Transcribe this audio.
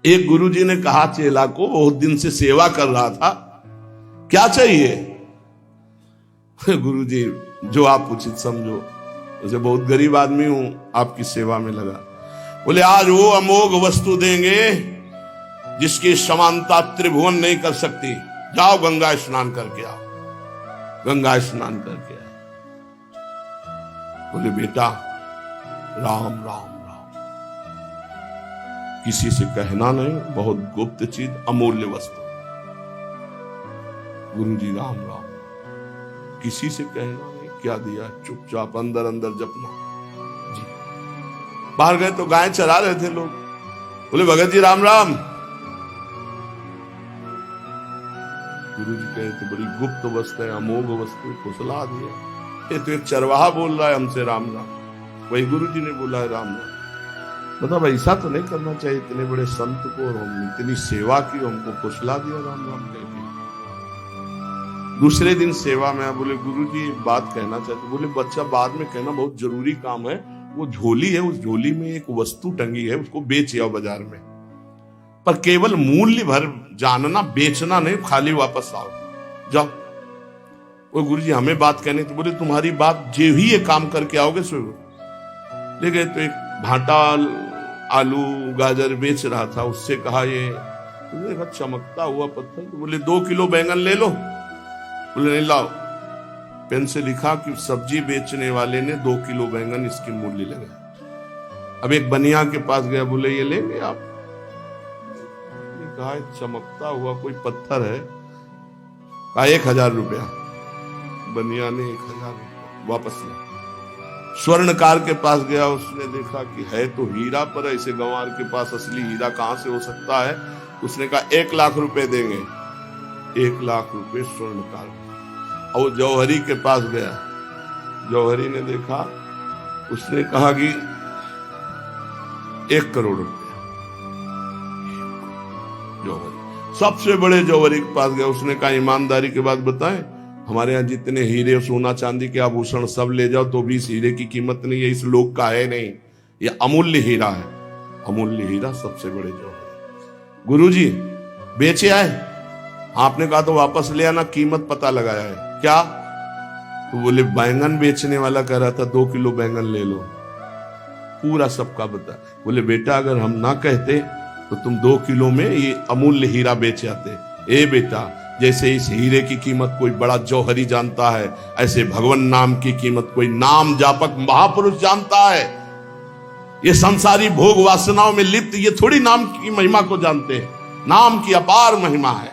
एक गुरुजी ने कहा चेला को, बहुत दिन से सेवा कर रहा था, क्या चाहिए? गुरुजी जो आप उचित समझो। जैसे बहुत गरीब आदमी हूं, आपकी सेवा में लगा। बोले आज वो अमोघ वस्तु देंगे जिसकी समानता त्रिभुवन नहीं कर सकती। जाओ गंगा स्नान करके आओ। गंगा स्नान करके आओ। बोले बेटा राम राम राम, किसी से कहना नहीं, बहुत गुप्त चीज, अमूल्य वस्तु। गुरुजी राम राम, किसी से कहना नहीं, क्या दिया? चुपचाप अंदर अंदर जपना जी। बाहर गए तो गाय चरा रहे थे लोग। बोले भगत जी राम राम। गुरुजी कहे तो बड़ी गुप्त वस्तु है, अमोघ वस्तु, फुसला दिया। ये तो एक चरवाहा बोल रहा है हमसे राम राम, वही गुरुजी ने बोला है राम राम। मतलब ऐसा तो नहीं करना चाहिए, इतने बड़े संत को और हम इतनी सेवा की, हमको फुसला दिया राम राम कहकर। दूसरे दिन सेवा में बोले गुरुजी बात कहना चाहते। बोले बच्चा बाद में कहना, बहुत जरूरी काम है। वो झोली है, उस झोली में एक वस्तु टंगी है, उसको बेच आओ बाजार में, पर केवल मूल्य भर जानना, बेचना नहीं, खाली वापस आओ। जाओ। वो गुरुजी हमें बात कहनी। तो बोले तुम्हारी बात जे ही ये काम करके आओगे सो। ले गए तो एक भाटा आलू गाजर बेच रहा था, उससे कहा ये देखा चमकता हुआ पत्थर। तो बोले 2 किलो बैंगन ले लो। बोले नहीं लाओ। पेन से लिखा कि सब्जी बेचने वाले ने 2 किलो बैंगन इसकी मूल्य लगाया। अब एक बनिया के पास गया, बोले ये लेंगे आप? कहा चमकता हुआ कोई पत्थर है। कहा 1000 रुपया। बनिया ने 1000 रुपया वापस लिया। स्वर्णकार के पास गया, उसने देखा कि है तो हीरा, पर ऐसे गंवार के पास असली हीरा कहां से हो सकता है। उसने कहा 1 लाख रुपए देंगे। 1 लाख रुपए स्वर्णकार। और जौहरी के पास गया, जौहरी ने देखा, उसने कहा कि 1 करोड़ रुपया। जौहरी सबसे बड़े जौहरी के पास गया, उसने कहा ईमानदारी के बात बताएं, हमारे यहाँ जितने हीरे सोना चांदी के आभूषण सब ले जाओ तो भी इस हीरे की कीमत नहीं है, इस लोक का है नहीं, ये अमूल्य हीरा है। अमूल्य हीरा सबसे बड़े जौहरी। गुरुजी बेचे आए? आपने कहा तो वापस ले आना, कीमत पता लगाया है। क्या? तो बोले बैंगन बेचने वाला कह रहा था 2 किलो बैंगन ले लो, पूरा सबका बता। बोले बेटा अगर हम ना कहते तो तुम 2 किलो में ये अमूल्य हीरा बेच आते। ए बेटा, जैसे इस हीरे की कीमत कोई बड़ा जौहरी जानता है, ऐसे भगवान नाम की कीमत कोई नाम जापक महापुरुष जानता है। ये संसारी भोग वासनाओं में लिप्त ये थोड़ी नाम की महिमा को जानते हैं। नाम की अपार महिमा है।